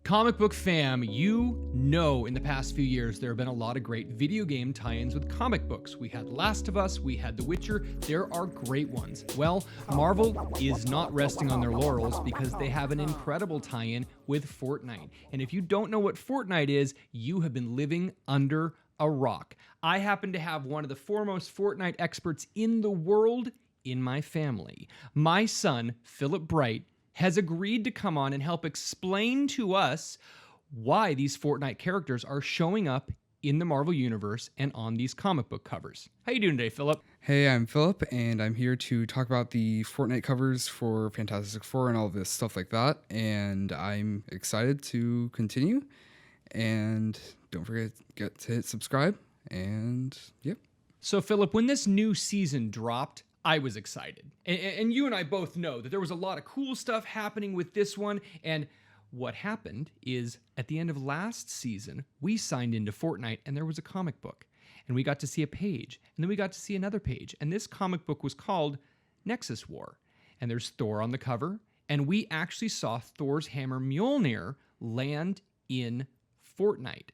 Comic book fam, you know in the past few years there have been a lot of great video game tie-ins with comic books. We had Last of Us, we had The Witcher, there are great ones. Well, Marvel is not resting on their laurels because they have an incredible tie-in with Fortnite. And if you don't know what Fortnite is, you have been living under a rock. I happen to have one of the foremost Fortnite experts in the world in my family. My son, Philip Bright, has agreed to come on and help explain to us why these Fortnite characters are showing up in the Marvel Universe and on these comic book covers. How you doing today, Philip? Hey, I'm Philip, and I'm here to talk about the Fortnite covers for Fantastic Four and all this stuff like that, and I'm excited to continue, and don't forget to hit subscribe, and yep. So, Philip, when this new season dropped, I was excited. And you and I both know that there was a lot of cool stuff happening with this one. And what happened is at the end of last season, we signed into Fortnite and there was a comic book. And we got to see a page. And then we got to see another page. And this comic book was called Nexus War. And there's Thor on the cover. And we actually saw Thor's hammer Mjolnir land in Fortnite.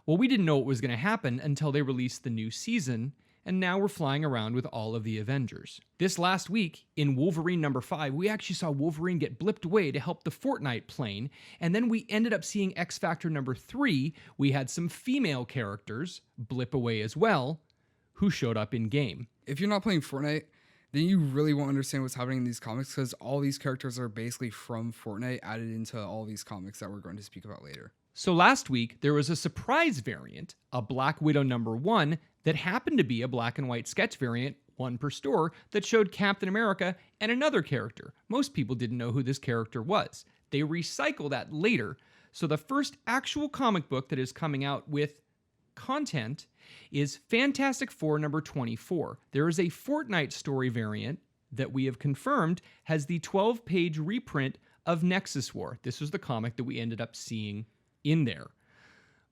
Well, we didn't know what was going to happen until they released the new season. And now we're flying around with all of the Avengers. This last week, in Wolverine number 5, we actually saw Wolverine get blipped away to help the Fortnite plane, and then we ended up seeing X Factor number 3. We had some female characters blip away as well, who showed up in game. If you're not playing Fortnite, then you really won't understand what's happening in these comics, because all these characters are basically from Fortnite added into all these comics that we're going to speak about later. So last week, there was a surprise variant, a Black Widow number 1, that happened to be a black and white sketch variant, one per store, that showed Captain America and another character. Most people didn't know who this character was. They recycle that later. So the first actual comic book that is coming out with content is Fantastic Four number 24. There is a Fortnite story variant that we have confirmed has the 12-page reprint of Nexus War. This was the comic that we ended up seeing in there.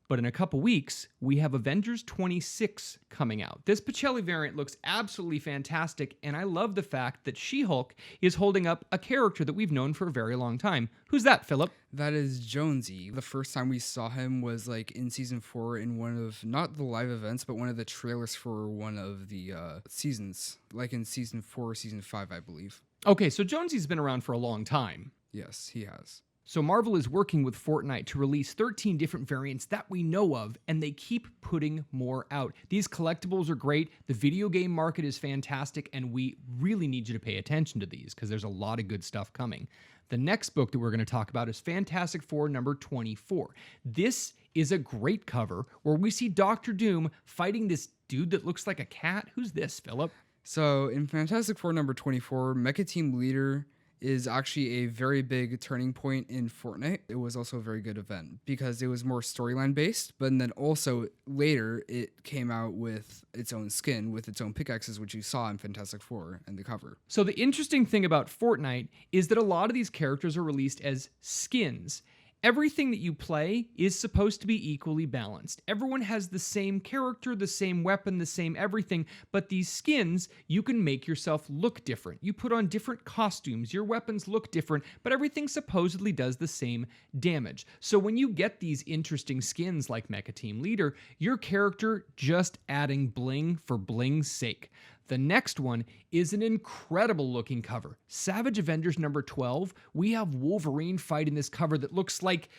But in a couple weeks, we have Avengers 26 coming out. This Pacelli variant looks absolutely fantastic, and I love the fact that She-Hulk is holding up a character that we've known for a very long time. Who's that, Philip? That is Jonesy. The first time we saw him was like in season 4 in one of, not the live events, but one of the trailers for one of the seasons, like in season 4 or season 5, I believe. Okay, so Jonesy's been around for a long time. Yes, he has. So Marvel is working with Fortnite to release 13 different variants that we know of, and they keep putting more out. These collectibles are great, the video game market is fantastic, and we really need you to pay attention to these because there's a lot of good stuff coming. The next book that we're going to talk about is Fantastic Four number 24. This is a great cover where we see Doctor Doom fighting this dude that looks like a cat. Who's this, Philip? So in Fantastic Four number 24, Mecha Team Leader is actually a very big turning point in Fortnite. It was also a very good event because it was more storyline based, but then also later it came out with its own skin, with its own pickaxes, which you saw in Fantastic Four and the cover. So the interesting thing about Fortnite is that a lot of these characters are released as skins. Everything that you play is supposed to be equally balanced. Everyone has the same character, the same weapon, the same everything, but these skins, you can make yourself look different. You put on different costumes, your weapons look different, but everything supposedly does the same damage. So when you get these interesting skins like Mecha Team Leader, your character just adding bling for bling's sake. The next one is an incredible looking cover. Savage Avengers number 12. We have Wolverine fighting this cover that looks like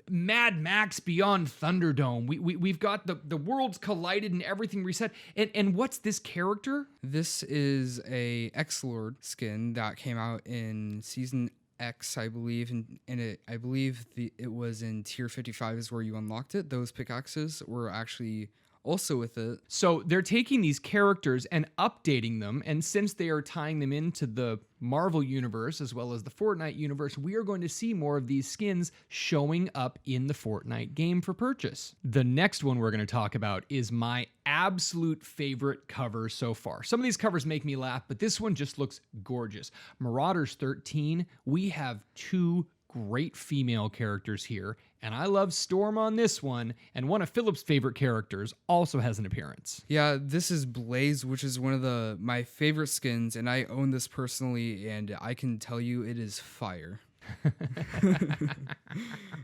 Mad Max Beyond Thunderdome. We've got the worlds collided and everything reset. And what's this character? This is a X-Lord skin that came out in season X, I believe, and I believe it was in tier 55 is where you unlocked it. Those pickaxes were actually also with it. So they're taking these characters and updating them, and since they are tying them into the Marvel universe as well as the Fortnite universe, we are going to see more of these skins showing up in the Fortnite game for purchase. The next one we're going to talk about is my absolute favorite cover so far. Some of these covers make me laugh, but this one just looks gorgeous. Marauders 13, we have two great female characters here, and I love Storm on this one, and one of Philip's favorite characters also has an appearance. Yeah, this is Blaze, which is one of my favorite skins, and I own this personally, and I can tell you it is fire.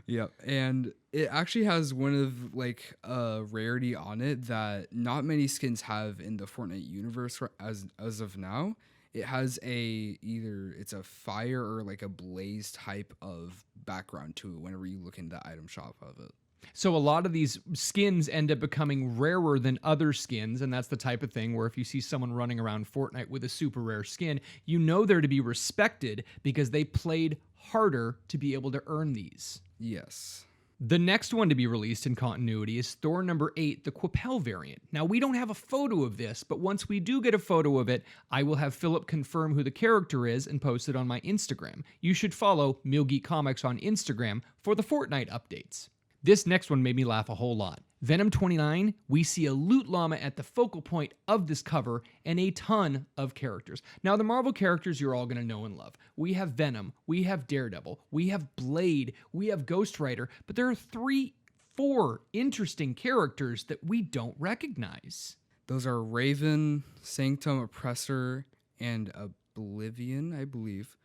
Yep, and it actually has one of like a rarity on it that not many skins have in the Fortnite universe as of now. It has either it's a fire or like a blaze type of background to it whenever you look in the item shop of it. So a lot of these skins end up becoming rarer than other skins, and that's the type of thing where if you see someone running around Fortnite with a super rare skin, you know they're to be respected because they played harder to be able to earn these. Yes. The next one to be released in continuity is Thor number 8, the Quapel variant. Now, we don't have a photo of this, but once we do get a photo of it, I will have Philip confirm who the character is and post it on my Instagram. You should follow Millgeek Comics on Instagram for the Fortnite updates. This next one made me laugh a whole lot. Venom 29, we see a loot llama at the focal point of this cover and a ton of characters. Now, the Marvel characters you're all going to know and love. We have Venom, we have Daredevil, we have Blade, we have Ghost Rider, but there are 4 interesting characters that we don't recognize. Those are Raven, Sanctum, Oppressor, and Oblivion, I believe.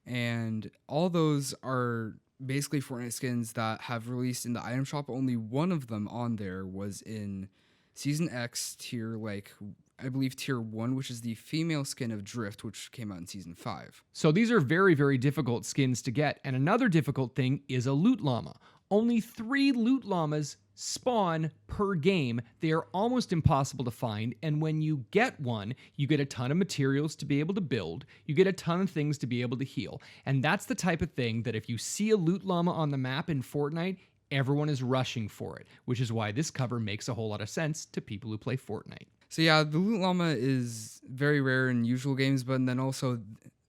And all those are basically Fortnite skins that have released in the item shop. Only one of them on there was in Season X tier, I believe tier 1, which is the female skin of Drift, which came out in Season 5. So these are very, very difficult skins to get. And another difficult thing is a loot llama. Only 3 loot llamas spawn per game. They are almost impossible to find, and when you get one, you get a ton of materials to be able to build, you get a ton of things to be able to heal, and that's the type of thing that if you see a loot llama on the map in Fortnite, everyone is rushing for it, which is why this cover makes a whole lot of sense to people who play Fortnite. So yeah, the loot llama is very rare in usual games, but then also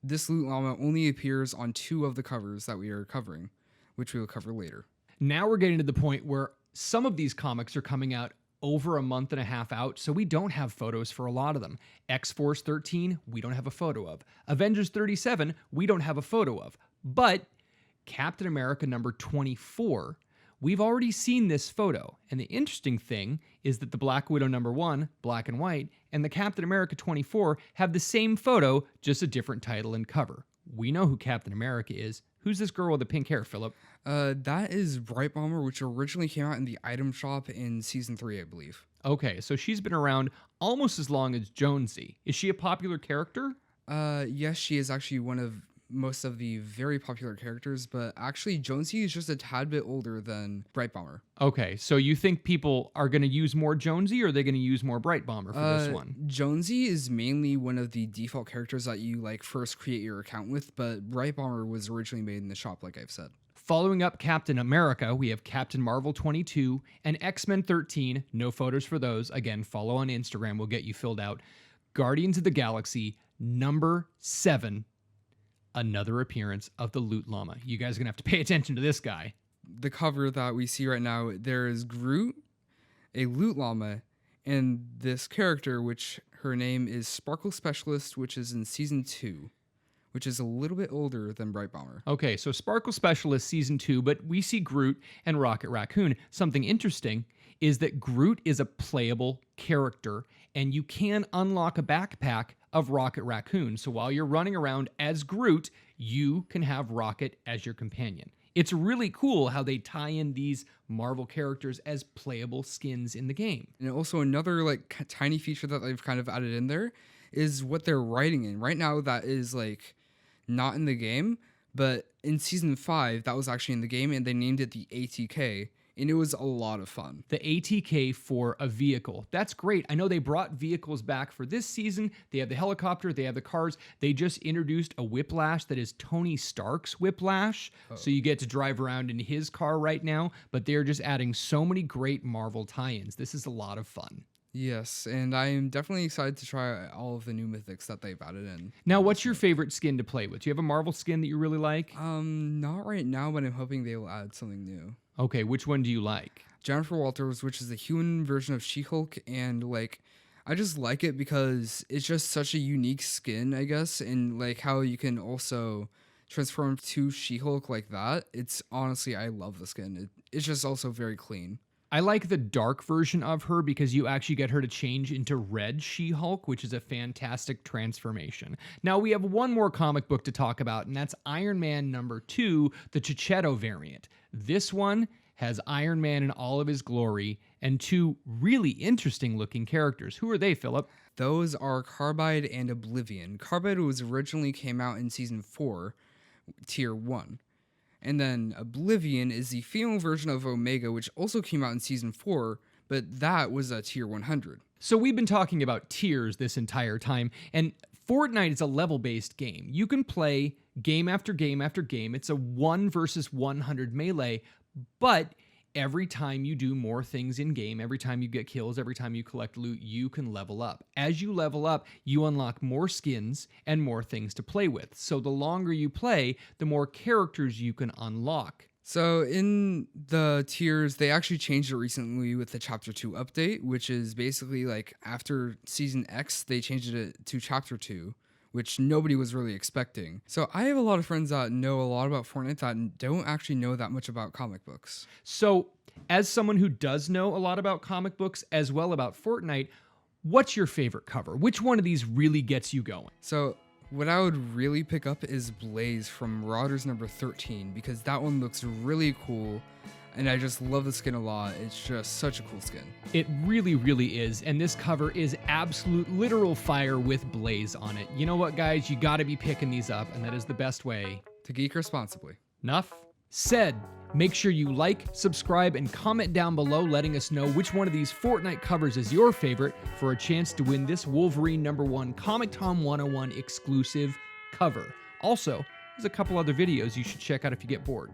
this loot llama only appears on 2 of the covers that we are covering, which we will cover later. Now we're getting to the point where some of these comics are coming out over a month and a half out, so we don't have photos for a lot of them. X-Force 13, we don't have a photo of. Avengers 37, we don't have a photo of. But Captain America number 24, we've already seen this photo. And the interesting thing is that the Black Widow number 1, black and white, and the Captain America 24 have the same photo, just a different title and cover. We know who Captain America is. Who's this girl with the pink hair, Philip? That is Bright Bomber, which originally came out in the item shop in Season 3, I believe. Okay, so she's been around almost as long as Jonesy. Is she a popular character? Yes, she is actually one of most of the very popular characters, but actually Jonesy is just a tad bit older than Bright Bomber. Okay, so you think people are going to use more Jonesy, or are they going to use more Bright Bomber for this one? Jonesy is mainly one of the default characters that you first create your account with, but Bright Bomber was originally made in the shop, like I've said. Following up Captain America, we have Captain Marvel 22 and X-Men 13. No photos for those. Again, follow on Instagram. We'll get you filled out. Guardians of the Galaxy number 7. Another appearance of the Loot Llama. You guys are going to have to pay attention to this guy. The cover that we see right now, there is Groot, a Loot Llama, and this character, which her name is Sparkle Specialist, which is in Season 2, which is a little bit older than Bright Bomber. Okay, so Sparkle Specialist Season 2, but we see Groot and Rocket Raccoon. Something interesting is that Groot is a playable character, and you can unlock a backpack of Rocket Raccoon. So while you're running around as Groot, you can have Rocket as your companion. It's really cool how they tie in these Marvel characters as playable skins in the game. And also another tiny feature that they've kind of added in there is what they're writing in. Right now that is not in the game, but in Season 5 that was actually in the game, and they named it the ATK. And it was a lot of fun. The ATK for a vehicle. That's great. I know they brought vehicles back for this season. They have the helicopter, they have the cars. They just introduced a Whiplash that is Tony Stark's Whiplash. Oh. So you get to drive around in his car right now, but they're just adding so many great Marvel tie-ins. This is a lot of fun. Yes, and I am definitely excited to try all of the new mythics that they've added in. Now, what's your favorite skin to play with? Do you have a Marvel skin that you really like? Not right now, but I'm hoping they will add something new. Okay, which one do you like? Jennifer Walters, which is the human version of She-Hulk, and I just like it because it's just such a unique skin, I guess, and how you can also transform to She-Hulk like that. It's honestly, I love the skin. It's just also very clean. I like the dark version of her because you actually get her to change into Red She-Hulk, which is a fantastic transformation. Now we have one more comic book to talk about, and that's Iron Man #2, the Chichetto variant. This one has Iron Man in all of his glory and two really interesting looking characters. Who are they, Philip? Those are Carbide and Oblivion. Carbide was originally came out in season 4, tier 1. And then Oblivion is the female version of Omega, which also came out in season 4, but that was a tier 100. So we've been talking about tiers this entire time, and Fortnite is a level-based game. You can play game after game after game. It's a 1 versus 100 melee, but every time you do more things in game, every time you get kills, every time you collect loot, you can level up. As you level up, you unlock more skins and more things to play with. So the longer you play, the more characters you can unlock. So in the tiers, they actually changed it recently with the Chapter 2 update, which is basically like after Season X, they changed it to Chapter 2, which nobody was really expecting. So I have a lot of friends that know a lot about Fortnite that don't actually know that much about comic books. So as someone who does know a lot about comic books as well about Fortnite, what's your favorite cover? Which one of these really gets you going? So what I would really pick up is Blaze from Marauders #13 because that one looks really cool. And I just love the skin a lot. It's just such a cool skin. It really, really is. And this cover is absolute literal fire with Blaze on it. You know what, guys? You got to be picking these up, and that is the best way To geek responsibly. Enough said. Make sure you like, subscribe, and comment down below letting us know which one of these Fortnite covers is your favorite for a chance to win this Wolverine #1 ComicTom101 exclusive cover. Also, there's a couple other videos you should check out if you get bored.